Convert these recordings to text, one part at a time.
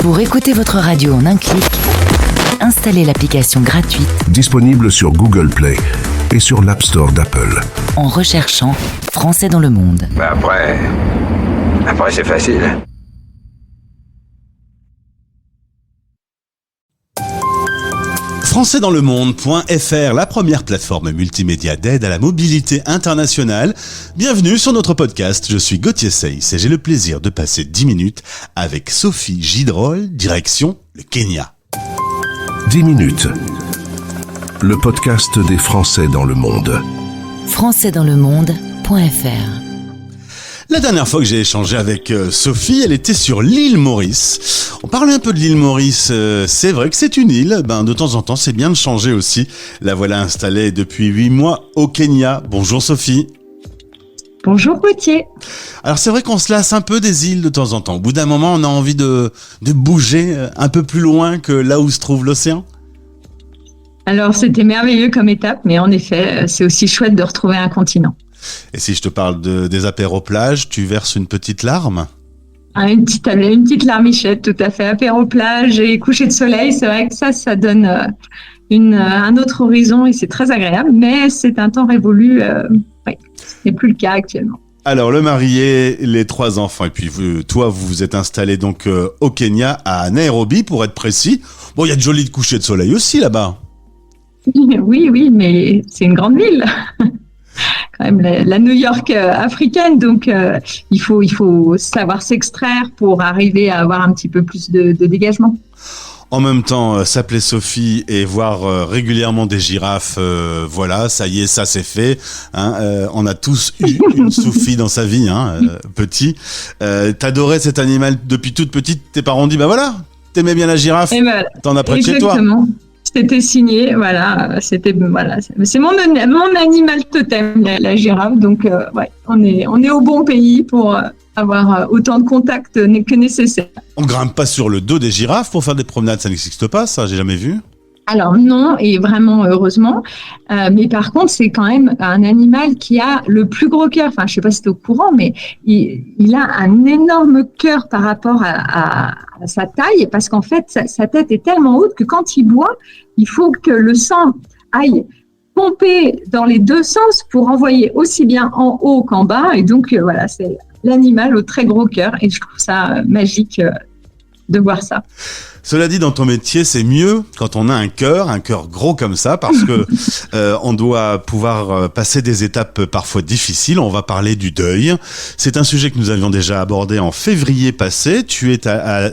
Pour écouter votre radio en un clic, installez l'application gratuite Disponible sur Google Play et sur l'App Store d'Apple. en recherchant Français dans le monde. Après c'est facile. Françaisdanslemonde.fr, la première plateforme multimédia d'aide à la mobilité internationale. Bienvenue sur notre podcast, je suis Gauthier Seyss et j'ai le plaisir de passer 10 minutes avec Sophie Gidrol, direction le Kenya. 10 minutes. Le podcast des Français dans le monde. Françaisdanslemonde.fr. La dernière fois que j'ai échangé avec Sophie, elle était sur l'île Maurice. On parlait un peu de l'île Maurice, c'est vrai que c'est une île, de temps en temps c'est bien de changer aussi. La voilà installée depuis 8 mois au Kenya. Bonjour Sophie. Bonjour Gauthier. Alors c'est vrai qu'on se lasse un peu des îles de temps en temps. Au bout d'un moment, on a envie de bouger un peu plus loin que là où se trouve l'océan. Alors c'était merveilleux comme étape, mais en effet, c'est aussi chouette de retrouver un continent. Et si je te parle des apéro-plages, tu verses une petite larme ? Une petite larmichette, tout à fait. Apéro-plage et coucher de soleil, c'est vrai que ça donne un autre horizon et c'est très agréable, mais c'est un temps révolu. Ce n'est plus le cas actuellement. Alors le marié, les 3 enfants et puis toi vous vous êtes installé donc au Kenya à Nairobi pour être précis. Bon, il y a de jolis couchers de soleil aussi là-bas. Oui, mais c'est une grande ville. Quand même la New York africaine, donc il faut savoir s'extraire pour arriver à avoir un petit peu plus de dégagement. En même temps, s'appeler Sophie et voir régulièrement des girafes, voilà, ça y est, ça c'est fait. On a tous eu une Sophie dans sa vie, petit. T'adorais cet animal depuis toute petite. Tes parents ont dit, voilà, t'aimais bien la girafe, t'en as près de chez toi. Exactement. C'était signé, voilà. C'est mon animal totem, la girafe. Donc, on est au bon pays pour avoir autant de contacts que nécessaire. On grimpe pas sur le dos des girafes pour faire des promenades, ça n'existe pas, ça, j'ai jamais vu. Alors non, et vraiment heureusement, mais par contre c'est quand même un animal qui a le plus gros cœur. Enfin, je sais pas si tu es au courant, mais il a un énorme cœur par rapport à sa taille, parce qu'en fait sa tête est tellement haute que quand il boit, il faut que le sang aille pomper dans les deux sens pour envoyer aussi bien en haut qu'en bas. Et donc voilà, c'est l'animal au très gros cœur, et je trouve ça magique de voir ça. Cela dit, dans ton métier, c'est mieux quand on a un cœur gros comme ça, parce que on doit pouvoir passer des étapes parfois difficiles. On va parler du deuil. C'est un sujet que nous avions déjà abordé en février passé. Tu es à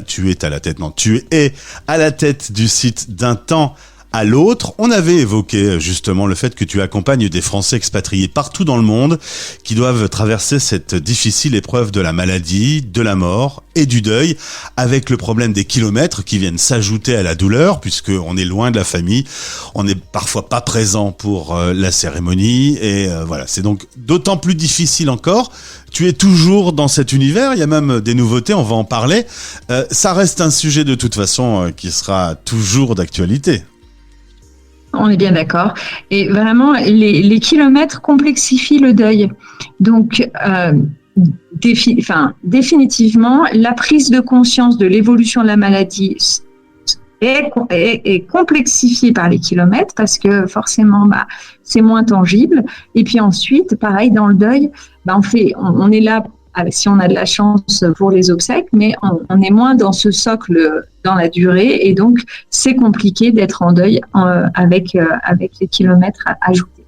la tête du site D'un temps à l'autre. On avait évoqué justement le fait que tu accompagnes des Français expatriés partout dans le monde qui doivent traverser cette difficile épreuve de la maladie, de la mort et du deuil, avec le problème des kilomètres qui viennent s'ajouter à la douleur, puisque on est loin de la famille, on n'est parfois pas présent pour la cérémonie, et voilà, c'est donc d'autant plus difficile encore. Tu es toujours dans cet univers, il y a même des nouveautés, on va en parler. Ça reste un sujet de toute façon qui sera toujours d'actualité. On est bien d'accord. Et vraiment, les kilomètres complexifient le deuil. Donc, définitivement, la prise de conscience de l'évolution de la maladie est complexifiée par les kilomètres, parce que forcément, c'est moins tangible. Et puis ensuite, pareil, dans le deuil, on est là, si on a de la chance, pour les obsèques, mais on est moins dans ce socle dans la durée, et donc c'est compliqué d'être en deuil avec les kilomètres ajoutés.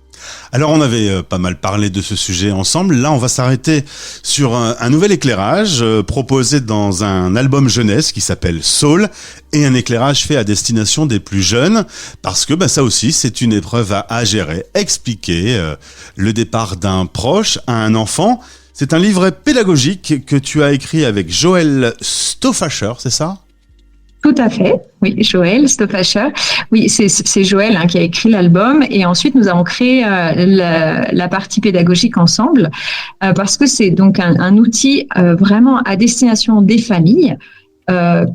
Alors on avait pas mal parlé de ce sujet ensemble. Là on va s'arrêter sur un nouvel éclairage proposé dans un album jeunesse qui s'appelle Soul, et un éclairage fait à destination des plus jeunes, parce que ça aussi c'est une épreuve à gérer. Expliquer le départ d'un proche à un enfant. C'est un livret pédagogique que tu as écrit avec Joël Stofacher, c'est ça ? Tout à fait, oui, Joël Stofacher. Oui, c'est Joël qui a écrit l'album, et ensuite nous avons créé la partie pédagogique ensemble, parce que c'est donc un outil vraiment à destination des familles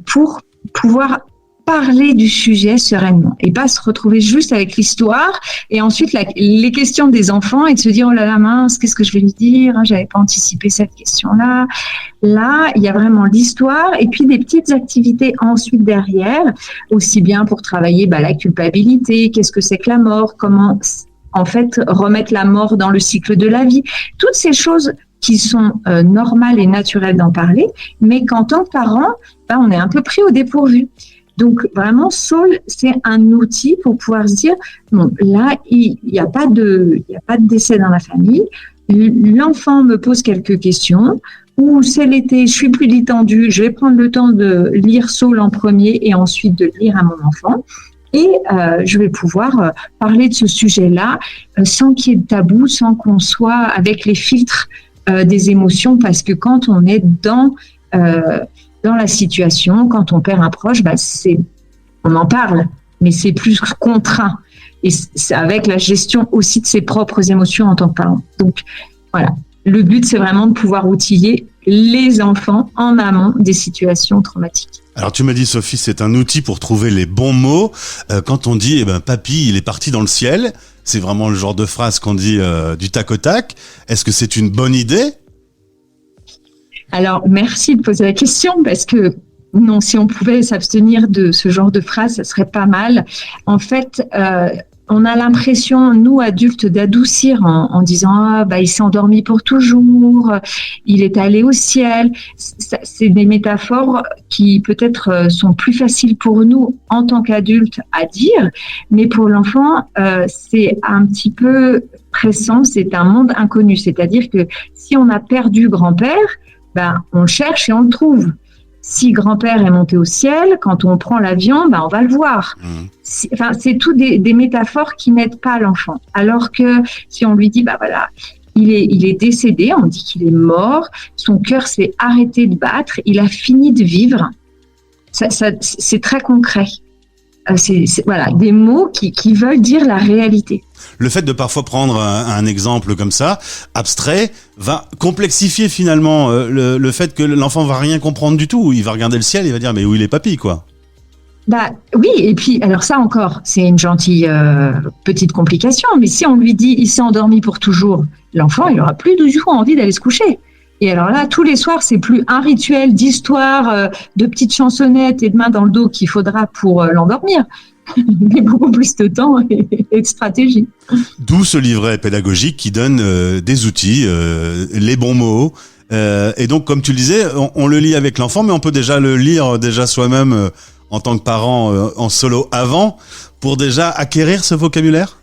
pour pouvoir parler du sujet sereinement et pas se retrouver juste avec l'histoire et ensuite les questions des enfants et de se dire oh là là mince, qu'est-ce que je vais lui dire, j'avais pas anticipé cette question-là. Là, il y a vraiment l'histoire et puis des petites activités ensuite derrière, aussi bien pour travailler la culpabilité, qu'est-ce que c'est que la mort, comment en fait remettre la mort dans le cycle de la vie, toutes ces choses qui sont normales et naturelles d'en parler, mais qu'en tant que parent, on est un peu pris au dépourvu. Donc vraiment, Soul, c'est un outil pour pouvoir se dire, bon, là, il n'y a pas de décès dans la famille. L'enfant me pose quelques questions. Ou c'est l'été, je suis plus détendue, je vais prendre le temps de lire Soul en premier et ensuite de lire à mon enfant. Et je vais pouvoir parler de ce sujet-là sans qu'il y ait de tabou, sans qu'on soit avec les filtres des émotions, parce que quand on est dans la situation, quand on perd un proche, on en parle, mais c'est plus contraint. Et c'est avec la gestion aussi de ses propres émotions en tant que parent. Donc, voilà. Le but, c'est vraiment de pouvoir outiller les enfants en amont des situations traumatiques. Alors, tu m'as dit, Sophie, c'est un outil pour trouver les bons mots. Quand on dit, papy, il est parti dans le ciel, c'est vraiment le genre de phrase qu'on dit du tac au tac. Est-ce que c'est une bonne idée ? Alors, merci de poser la question parce que non, si on pouvait s'abstenir de ce genre de phrase, ça serait pas mal. En fait, on a l'impression, nous adultes, d'adoucir en disant il s'est endormi pour toujours, il est allé au ciel. C'est des métaphores qui peut-être sont plus faciles pour nous en tant qu'adultes à dire, mais pour l'enfant, c'est un petit peu pressant, c'est un monde inconnu. C'est-à-dire que si on a perdu grand-père, on le cherche et on le trouve. Si grand-père est monté au ciel, quand on prend l'avion, on va le voir. C'est tout des métaphores qui n'aident pas l'enfant. Alors que si on lui dit, il est décédé, on dit qu'il est mort, son cœur s'est arrêté de battre, il a fini de vivre, c'est très concret. C'est des mots qui veulent dire la réalité. Le fait de parfois prendre un exemple comme ça, abstrait, va complexifier finalement le fait que l'enfant va rien comprendre du tout. Il va regarder le ciel, il va dire mais où il est papy quoi. Oui, et puis alors ça encore, c'est une gentille petite complication, mais si on lui dit il s'est endormi pour toujours, l'enfant il aura plus du tout envie d'aller se coucher. Et alors là, tous les soirs, c'est plus un rituel d'histoire, de petites chansonnettes et de main dans le dos qu'il faudra pour l'endormir, mais beaucoup plus de temps et de stratégie. D'où ce livret pédagogique qui donne des outils, les bons mots. Et donc, comme tu le disais, on le lit avec l'enfant, mais on peut déjà le lire soi-même en tant que parent en solo avant, pour déjà acquérir ce vocabulaire ?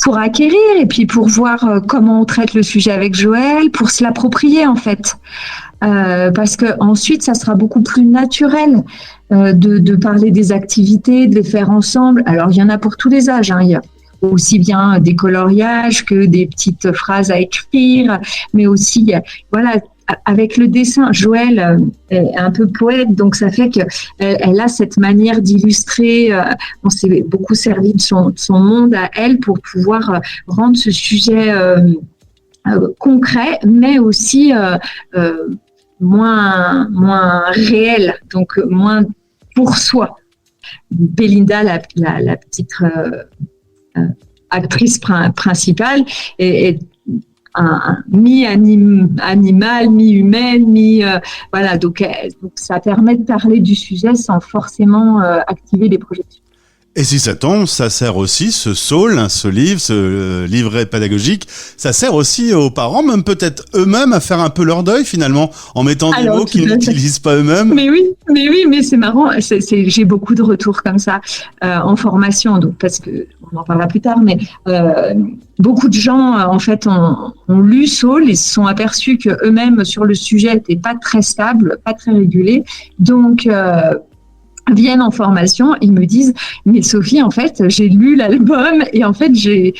Pour acquérir et puis pour voir comment on traite le sujet avec Joël, pour se l'approprier en fait. Parce que ensuite, ça sera beaucoup plus naturel de parler des activités, de les faire ensemble. Alors, il y en a pour tous les âges. Il y a aussi bien des coloriages que des petites phrases à écrire, mais aussi, avec le dessin. Joël est un peu poète, donc ça fait qu'elle a cette manière d'illustrer. On s'est beaucoup servi de son monde à elle pour pouvoir rendre ce sujet concret, mais aussi moins réel, donc moins pour soi. Belinda, la petite actrice principale, est mi-animal, mi-humaine, donc ça permet de parler du sujet sans forcément activer les projections. Et si ça tombe, ça sert aussi, ce Soul, ce livre, ce livret pédagogique, ça sert aussi aux parents, même peut-être eux-mêmes, à faire un peu leur deuil finalement, en mettant des mots qu'ils n'utilisent pas eux-mêmes. Mais c'est marrant, j'ai beaucoup de retours comme ça en formation, donc parce que on en parlera plus tard, mais beaucoup de gens en fait ont lu Soul et se sont aperçus que eux-mêmes sur le sujet n'étaient pas très stables, pas très régulés, donc viennent en formation, ils me disent mais Sophie, en fait j'ai lu l'album et en fait j'ai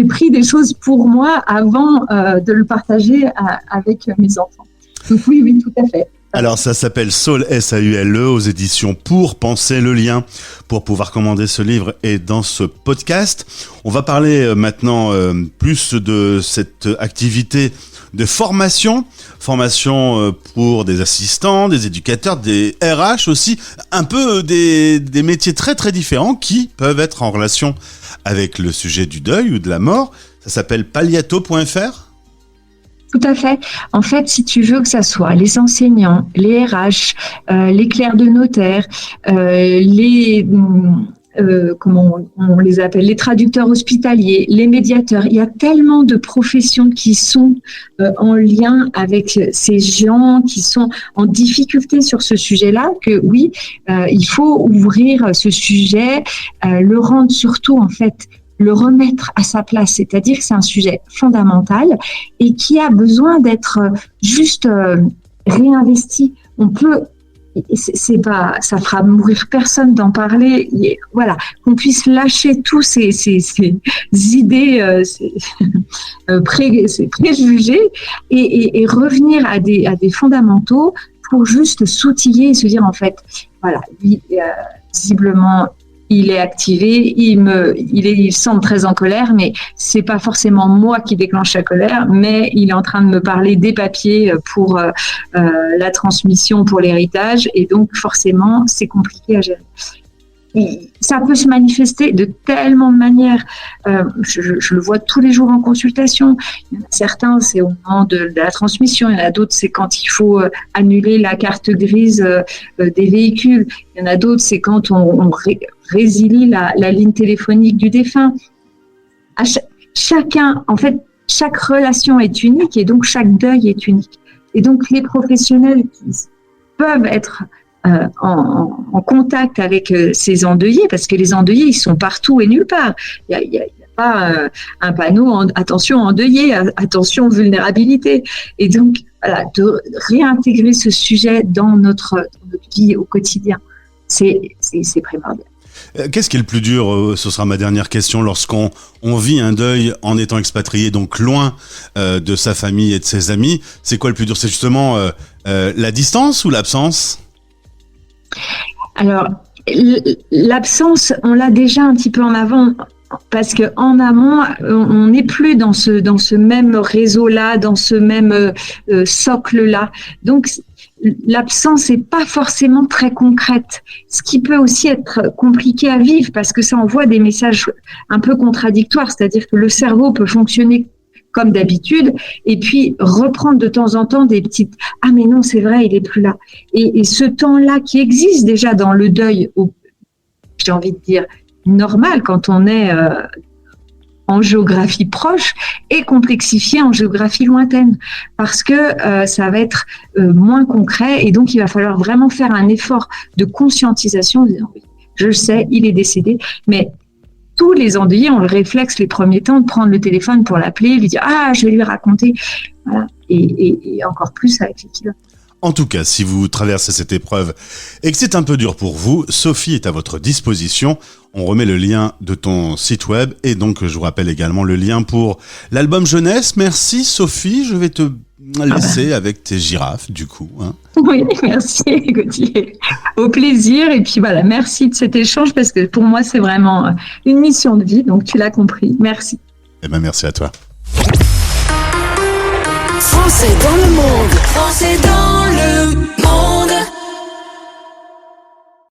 pris des choses pour moi avant de le partager avec mes enfants. Donc oui, tout à fait. Alors ça s'appelle Soul, S-A-U-L-E, aux éditions Pour Penser. Le lien pour pouvoir commander ce livre est dans ce podcast. On va parler maintenant plus de cette activité formation pour des assistants, des éducateurs, des RH aussi, un peu des métiers très très différents qui peuvent être en relation avec le sujet du deuil ou de la mort. Ça s'appelle palliato.fr. Tout à fait. En fait, si tu veux que ça soit les enseignants, les RH, les clercs de notaire, comment on les appelle, les traducteurs hospitaliers, les médiateurs, il y a tellement de professions qui sont en lien avec ces gens qui sont en difficulté sur ce sujet-là, que oui, il faut ouvrir ce sujet, le rendre surtout en fait, le remettre à sa place, c'est-à-dire que c'est un sujet fondamental et qui a besoin d'être juste réinvesti. On peut, c'est pas, ça fera mourir personne d'en parler. Voilà, qu'on puisse lâcher tous ces idées, ces préjugés et revenir à des fondamentaux pour juste s'outiller et se dire en fait, voilà, visiblement. Il est activé, il semble très en colère, mais c'est pas forcément moi qui déclenche la colère, mais il est en train de me parler des papiers pour la transmission, pour l'héritage, et donc forcément c'est compliqué à gérer. Ça peut se manifester de tellement de manières. Je le vois tous les jours en consultation. Il y en a certains, c'est au moment de la transmission. Il y en a d'autres, c'est quand il faut annuler la carte grise des véhicules. Il y en a d'autres, c'est quand on résilie la ligne téléphonique du défunt. Chacun, en fait, chaque relation est unique et donc chaque deuil est unique. Et donc les professionnels qui peuvent être en contact avec ces endeuillés, parce que les endeuillés, ils sont partout et nulle part. Il y a pas un panneau attention endeuillé, attention vulnérabilité. Et donc, voilà, de réintégrer ce sujet dans notre vie au quotidien, c'est primordial. Qu'est-ce qui est le plus dur, ce sera ma dernière question, lorsqu'on vit un deuil en étant expatrié, donc loin de sa famille et de ses amis? C'est quoi le plus dur? C'est justement la distance ou l'absence? Alors, l'absence, on l'a déjà un petit peu en avant, parce que en amont, on n'est plus dans ce même réseau-là, dans ce même socle-là. Donc, l'absence n'est pas forcément très concrète, ce qui peut aussi être compliqué à vivre, parce que ça envoie des messages un peu contradictoires, c'est-à-dire que le cerveau peut fonctionner comme d'habitude, et puis reprendre de temps en temps des petites « Ah mais non, c'est vrai, il est plus là ». Et ce temps-là qui existe déjà dans le deuil, j'ai envie de dire normal quand on est en géographie proche, est complexifié en géographie lointaine, parce que ça va être moins concret, et donc il va falloir vraiment faire un effort de conscientisation, en disant « Oui, je le sais, il est décédé », mais tous les endeuillés ont le réflexe les premiers temps de prendre le téléphone pour l'appeler, lui dire « Ah, je vais lui raconter ». Voilà. Et encore plus avec les kilos. En tout cas, si vous traversez cette épreuve et que c'est un peu dur pour vous, Sophie est à votre disposition. On remet le lien de ton site web et donc je vous rappelle également le lien pour l'album jeunesse. Merci Sophie, je vais te laisser avec tes girafes du coup. Hein. Oui, merci Gauthier. Au plaisir, et puis voilà, merci de cet échange parce que pour moi c'est vraiment une mission de vie, donc tu l'as compris. Merci. Eh ben merci à toi. Français dans le monde, Français dans le monde.